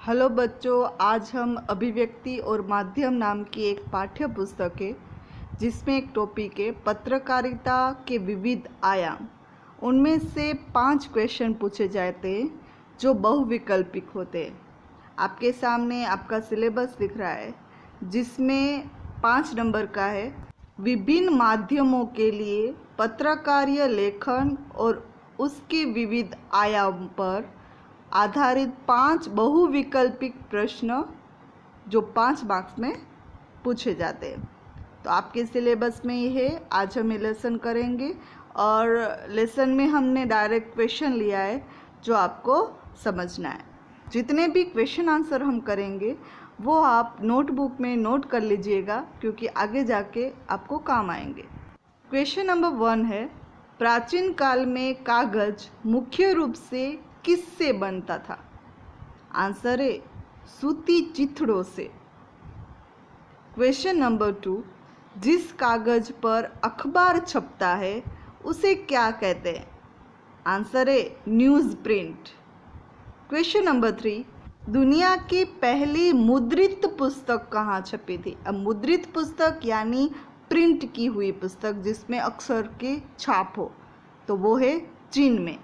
Hello बच्चों, आज हम अभिव्यक्ति और माध्यम नाम की एक पाठ्य पुस्तक है जिसमें एक टॉपिक है पत्रकारिता के विविध आयाम। उनमें से 5 क्वेश्चन पूछे जाते हैं जो बहुविकल्पिक होते हैं। आपके सामने आपका सिलेबस दिख रहा है जिसमें 5 नंबर का है विभिन्न माध्यमों के लिए पत्रकारीय लेखन और उसके विविध आयाम पर आधारित 5 बहुविकल्पिक प्रश्न जो 5 मार्क्स में पूछे जाते हैं। तो आपके सिलेबस में ये है। आज हम लेसन करेंगे और लेसन में हमने डायरेक्ट क्वेश्चन लिया है जो आपको समझना है। जितने भी क्वेश्चन आंसर हम करेंगे वो आप नोटबुक में नोट कर लीजिएगा क्योंकि आगे जाके आपको काम आएंगे। क्वेश्चन नंबर 1 है, प्राचीन काल में कागज मुख्य रूप से किससे बनता था? आंसर है सूती चिथड़ों से। क्वेश्चन नंबर 2, जिस कागज पर अखबार छपता है उसे क्या कहते हैं? आंसर है न्यूज़ प्रिंट। क्वेश्चन नंबर 3, दुनिया की पहली मुद्रित पुस्तक कहाँ छपी थी? अब मुद्रित पुस्तक यानी प्रिंट की हुई पुस्तक जिसमें अक्षर की छाप हो, तो वो है चीन में।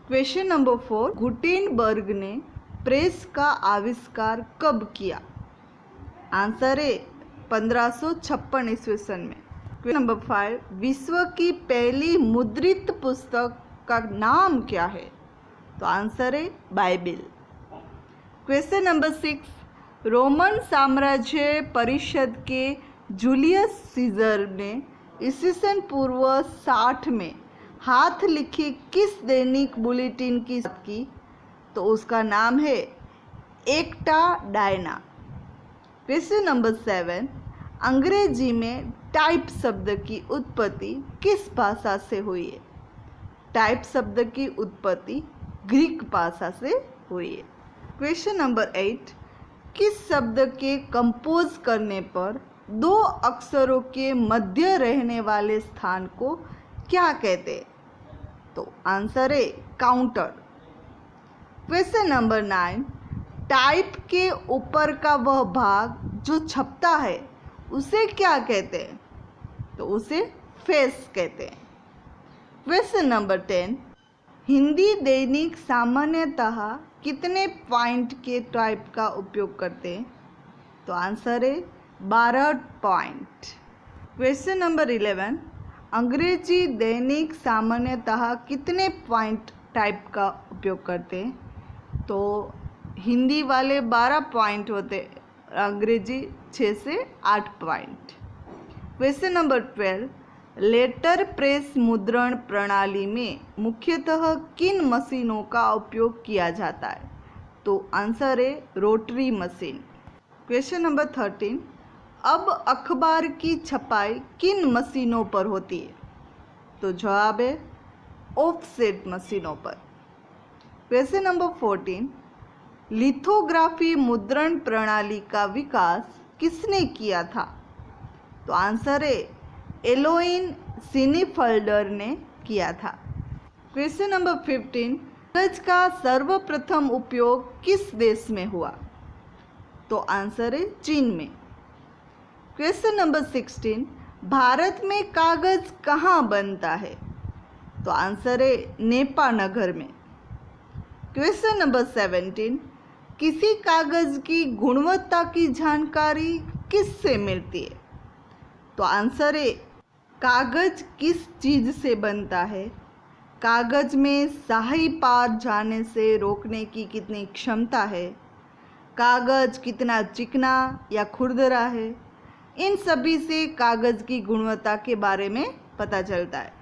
क्वेश्चन नंबर 4, गुटेनबर्ग ने प्रेस का आविष्कार कब किया? आंसर है 1556 ईस्वी सन में। क्वेश्चन नंबर 5, विश्व की पहली मुद्रित पुस्तक का नाम क्या है? तो आंसर है बाइबिल। क्वेश्चन नंबर 6, रोमन साम्राज्य परिषद के जूलियस सीजर ने ईस्वी पूर्व 60 में हाथ लिखी किस दैनिक बुलेटिन की? तो उसका नाम है एक्टा डायना। क्वेश्चन नंबर 7, अंग्रेजी में टाइप शब्द की उत्पत्ति किस भाषा से हुई है? टाइप शब्द की उत्पत्ति ग्रीक भाषा से हुई है। क्वेश्चन नंबर 8, किस शब्द के कंपोज करने पर 2 अक्षरों के मध्य रहने वाले स्थान को क्या कहते हैं? तो आंसर है काउंटर। क्वेश्चन नंबर 9, टाइप के ऊपर का वह भाग जो छपता है उसे क्या कहते हैं? तो उसे फेस कहते हैं। क्वेश्चन नंबर 10, हिंदी दैनिक सामान्यतः कितने पॉइंट के टाइप का उपयोग करते हैं? तो आंसर है 12 पॉइंट। क्वेश्चन नंबर 11, अंग्रेजी दैनिक सामान्यतः कितने पॉइंट टाइप का उपयोग करते हैं? तो हिंदी वाले 12 पॉइंट होते, अंग्रेजी 6 से 8 point. Question number 12, letter press मुद्रण प्रणाली में मुख्यतः किन मशीनों का उपयोग किया जाता है? तो आंसर है रोटरी मशीन। क्वेश्चन नंबर 13, अब अखबार की छपाई किन मशीनों पर होती है? तो जवाब है ऑफसेट मशीनों पर। क्वेश्चन नंबर 14, लिथोग्राफी मुद्रण प्रणाली का विकास किसने किया था? तो आंसर है एलोइन सिनीफल्डर ने किया था। क्वेश्चन नंबर 15, कागज का सर्वप्रथम उपयोग किस देश में हुआ? तो आंसर है चीन में। क्वेश्चन नंबर 16, भारत में कागज कहाँ बनता है? तो आंसर है नेपानगर में। क्वेश्चन नंबर 17, किसी कागज की गुणवत्ता की जानकारी किससे मिलती है? तो आंसर है कागज किस चीज़ से बनता है, कागज में स्याही पार जाने से रोकने की कितनी क्षमता है, कागज कितना चिकना या खुरदरा है, इन सभी से कागज की गुणवत्ता के बारे में पता चलता है।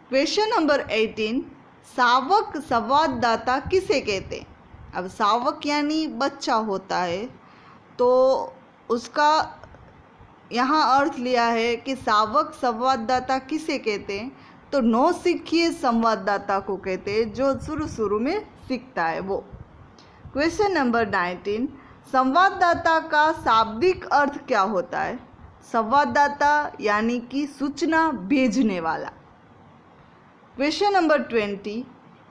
क्वेश्चन नंबर 18, शावक संवाददाता किसे कहते हैं? अब शावक यानी बच्चा होता है, तो उसका यहाँ अर्थ लिया है कि शावक संवाददाता किसे कहते हैं? तो नौसिखिए संवाददाता को कहते हैं, जो शुरू में सीखता है वो। क्वेश्चन नंबर 19, संवाददाता का शाब्दिक अर्थ क्या होता है? संवाददाता यानी कि सूचना भेजने वाला। क्वेश्चन नंबर 20,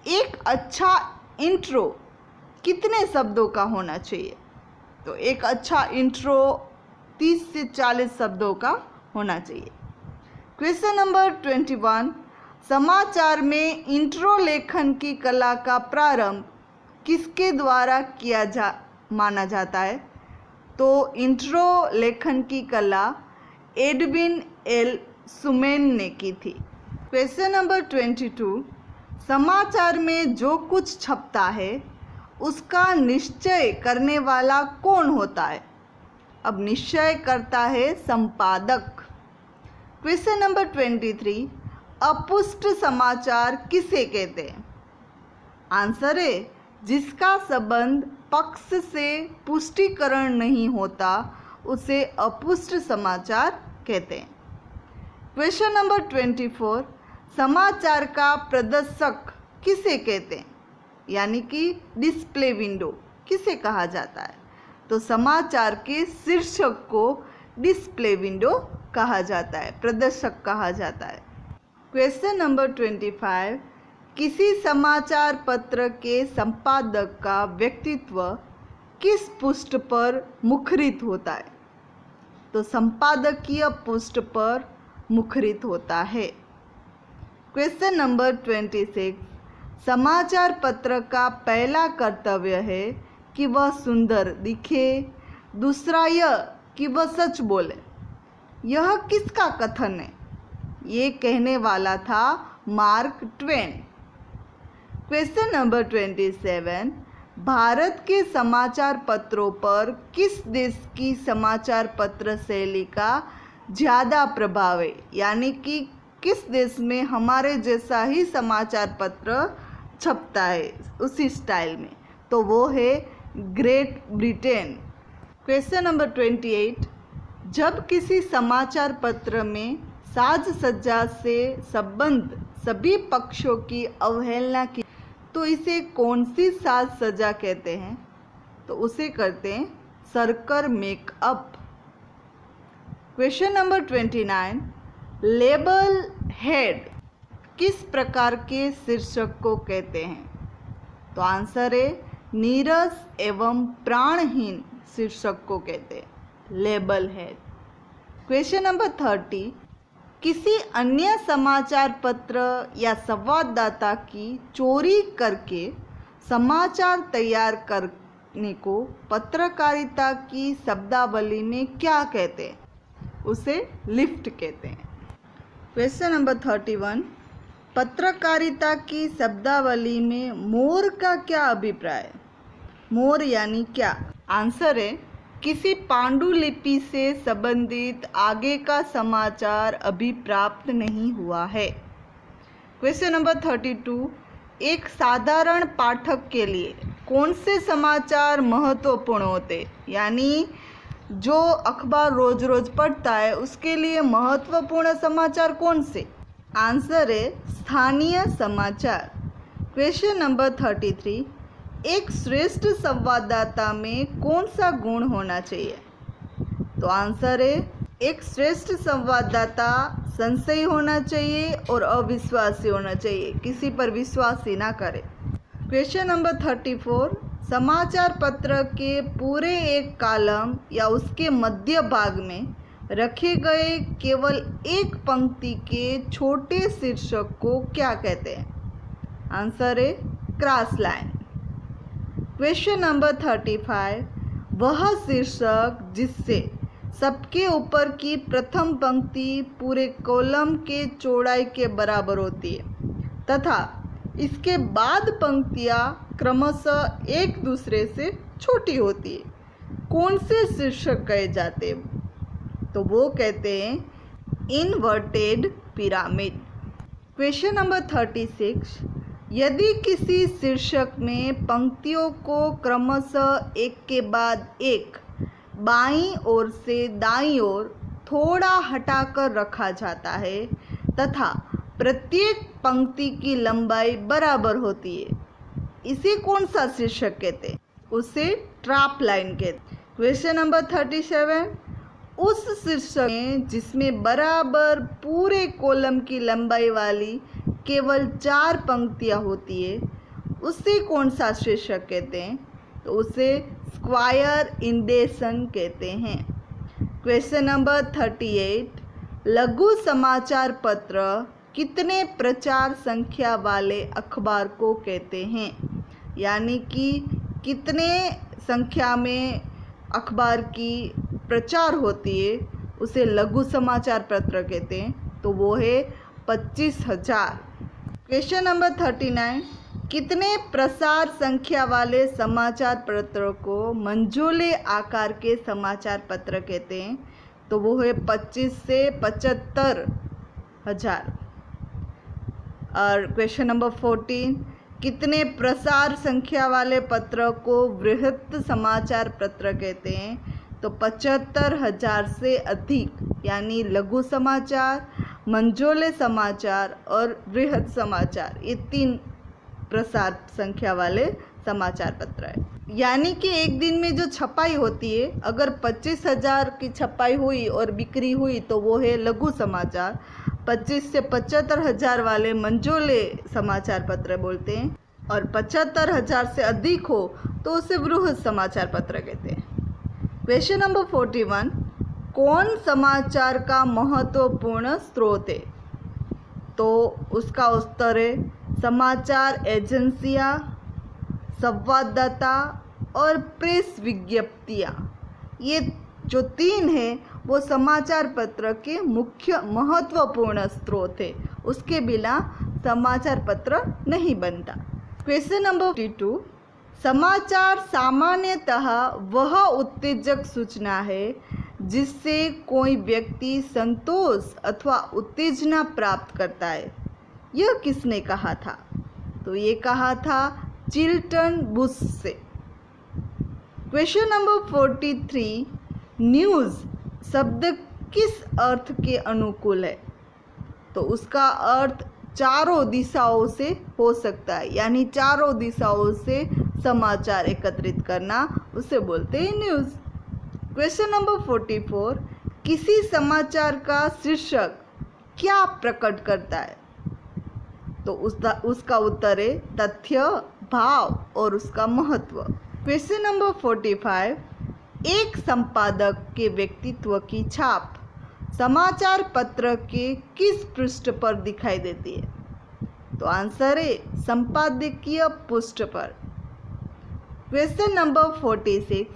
एक अच्छा इंट्रो कितने शब्दों का होना चाहिए? तो एक अच्छा इंट्रो 30 से 40 शब्दों का होना चाहिए। क्वेश्चन नंबर 21, समाचार में इंट्रो लेखन की कला का प्रारंभ किसके द्वारा माना जाता है? तो इंट्रो लेखन की कला एडविन एल सुमेन ने की थी। क्वेश्चन नंबर 22, समाचार में जो कुछ छपता है उसका निश्चय करने वाला कौन होता है? अब निश्चय करता है संपादक। क्वेश्चन नंबर 23, अपुष्ट समाचार किसे कहते हैं? आंसर है जिसका संबंध पक्ष से पुष्टिकरण नहीं होता उसे अपुष्ट समाचार कहते हैं। क्वेश्चन नंबर 24, समाचार का प्रदर्शक किसे कहते हैं? यानी कि डिस्प्ले विंडो किसे कहा जाता है? तो समाचार के शीर्षक को डिस्प्ले विंडो कहा जाता है, प्रदर्शक कहा जाता है। क्वेश्चन नंबर 25, किसी समाचार पत्र के संपादक का व्यक्तित्व किस पुष्ट पर मुखरित होता है? तो संपादकीय पुष्ट पर मुखरित होता है। क्वेश्चन नंबर 26, समाचार पत्र का पहला कर्तव्य है कि वह सुंदर दिखे, दूसरा यह कि वह सच बोले। यह किसका कथन है? ये कहने वाला था mark Twain. Question number 27, Bharat के समाचार पत्रों पर किस देश की समाचार पत्र शैली का ज़्यादा प्रभाव है? यानी कि किस देश में हमारे जैसा ही समाचार पत्र छपता है उसी स्टाइल में? तो वो है ग्रेट ब्रिटेन। क्वेश्चन नंबर 28, जब किसी समाचार पत्र में साज सज्जा से संबंध सभी पक्षों की अवहेलना की तो इसे कौन सी साज सज्जा कहते हैं? तो उसे करते हैं सर्कर makeup. Question number 29, label head किस प्रकार के शीर्षक को कहते हैं? तो आंसर है नीरस एवं प्राणहीन शीर्षक को कहते हैं लेबल हेड। क्वेश्चन नंबर 30, किसी अन्य समाचार पत्र या संवाददाता की चोरी करके समाचार तैयार करने को पत्रकारिता की शब्दावली में क्या कहते हैं? उसे लिफ्ट कहते हैं। क्वेश्चन नंबर 31, पत्रकारिता की शब्दावली में मोर का क्या अभिप्राय है? मोर यानी क्या? आंसर है किसी पांडुलिपि से संबंधित आगे का समाचार अभी प्राप्त नहीं हुआ है। क्वेश्चन नंबर 32, एक साधारण पाठक के लिए कौन से समाचार महत्वपूर्ण होते? यानी जो अखबार रोज रोज पढ़ता है उसके लिए महत्वपूर्ण समाचार कौन से? आंसर है स्थानीय समाचार। क्वेश्चन नंबर 33, एक श्रेष्ठ संवाददाता में कौन सा गुण होना चाहिए? तो आंसर है एक श्रेष्ठ संवाददाता संशयी होना चाहिए और अविश्वासी होना चाहिए, किसी पर विश्वास ही ना करे। क्वेश्चन नंबर 34, समाचार पत्र के पूरे एक कॉलम या उसके मध्य भाग में रखे गए केवल एक पंक्ति के छोटे शीर्षक को क्या कहते हैं? आंसर है क्रॉस लाइन। क्वेश्चन नंबर 35, वह शीर्षक जिससे सबके ऊपर की प्रथम पंक्ति पूरे कॉलम के चौड़ाई के बराबर होती है तथा इसके बाद पंक्तियाँ क्रमशः एक दूसरे से छोटी होती है, कौन से शीर्षक कहे जाते हैं? तो वो कहते हैं इनवर्टेड पिरामिड। क्वेश्चन नंबर 36, यदि किसी शीर्षक में पंक्तियों को क्रमशः एक के बाद एक बाईं ओर से दाईं ओर थोड़ा हटाकर रखा जाता है तथा प्रत्येक पंक्ति की लंबाई बराबर होती है, इसे कौन सा शीर्षक कहते हैं? उसे ट्रैप लाइन कहते हैं। क्वेश्चन नंबर 37, उस शीर्षक में जिसमें बराबर पूरे कॉलम की लंबाई वाली केवल 4 पंक्तियाँ होती है उसे कौन सा शीर्षक कहते हैं? तो उसे स्क्वायर इंडेशन कहते हैं। क्वेश्चन नंबर 38, लघु समाचार पत्र कितने प्रचार संख्या वाले अखबार को कहते हैं? यानी कि कितने संख्या में अखबार की प्रचार होती है उसे लघु समाचार पत्र कहते हैं, तो वो है 25,000। क्वेश्चन नंबर 39, कितने प्रसार संख्या वाले समाचार पत्र को मंझोले आकार के समाचार पत्र कहते हैं? तो वो है 25 से 75,000। और क्वेश्चन नंबर 14, कितने प्रसार संख्या वाले पत्र को बृहत समाचार पत्र कहते हैं? तो 75,000 से अधिक, यानी लघु समाचार, मंझोले समाचार और बृहत समाचार, ये 3 प्रसार संख्या वाले समाचार पत्र है। यानी कि एक दिन में जो छपाई होती है, अगर 25,000 की छपाई हुई और बिक्री हुई तो वो है लघु समाचार। 25 से 75,000 वाले मंझोले समाचार पत्र बोलते हैं, और 75,000 से अधिक हो तो उसे बृहत समाचार पत्र कहते हैं। क्वेश्चन नंबर 41, कौन समाचार का महत्वपूर्ण स्रोत है? तो उसका उत्तर है समाचार एजेंसियां, संवाददाता और प्रेस विज्ञप्तियां। ये जो 3 हैं वो समाचार पत्र के मुख्य महत्वपूर्ण स्रोत है, उसके बिना समाचार पत्र नहीं बनता। क्वेश्चन नंबर 52, समाचार सामान्यतः वह उत्तेजक सूचना है जिससे कोई व्यक्ति संतोष अथवा उत्तेजना प्राप्त करता है। यह किसने कहा था? तो ये कहा था चिल्टन बुश से। क्वेश्चन नंबर 43, न्यूज़ शब्द किस अर्थ के अनुकूल है? तो उसका अर्थ चारों दिशाओं से हो सकता है, यानी चारों दिशाओं से समाचार एकत्रित करना, उसे बोलते हैं न्यूज़। क्वेश्चन नंबर 44, किसी समाचार का शीर्षक क्या प्रकट करता है? तो उसका उत्तर है तथ्य, भाव और उसका महत्व। क्वेश्चन नंबर 45, एक संपादक के व्यक्तित्व की छाप समाचार पत्र के किस पृष्ठ पर दिखाई देती है? तो आंसर है संपादकीय पृष्ठ पर। क्वेश्चन नंबर 46,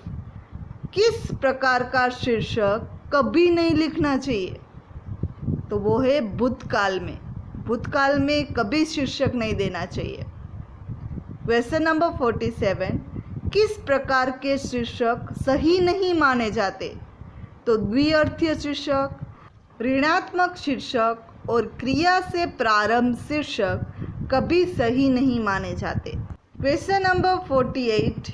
किस प्रकार का शीर्षक कभी नहीं लिखना चाहिए? तो वो है भूतकाल में। भूतकाल में कभी शीर्षक नहीं देना चाहिए। क्वेश्चन नंबर 47, किस प्रकार के शीर्षक सही नहीं माने जाते? तो द्विअर्थीय शीर्षक, ऋणात्मक शीर्षक और क्रिया से प्रारंभ शीर्षक कभी सही नहीं माने जाते। क्वेश्चन नंबर 48,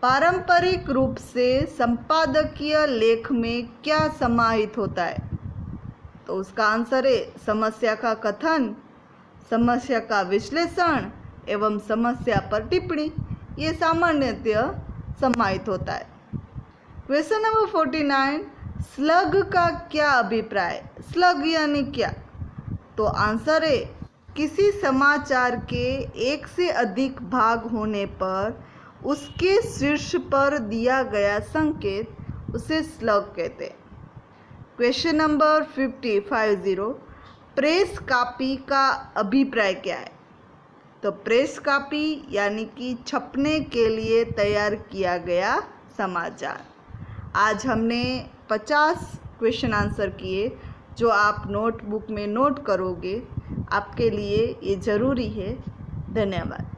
पारंपरिक रूप से संपादकीय लेख में क्या समाहित होता है? तो उसका आंसर है समस्या का कथन, समस्या का विश्लेषण एवं समस्या पर टिप्पणी। ये सामान्यतः समाहित होता है। क्वेश्चन नंबर 49, स्लग का क्या अभिप्राय? स्लग यानी क्या? तो आंसर है किसी समाचार के एक से अधिक भाग होने पर उसके शीर्ष पर दिया गया संकेत, उसे स्लग कहते हैं। क्वेश्चन नंबर 50, प्रेस कॉपी का अभिप्राय क्या है? तो प्रेस कॉपी यानी कि छपने के लिए तैयार किया गया समाचार। आज हमने 50 क्वेश्चन आंसर किए, जो आप नोटबुक में नोट करोगे, आपके लिए ये ज़रूरी है। धन्यवाद।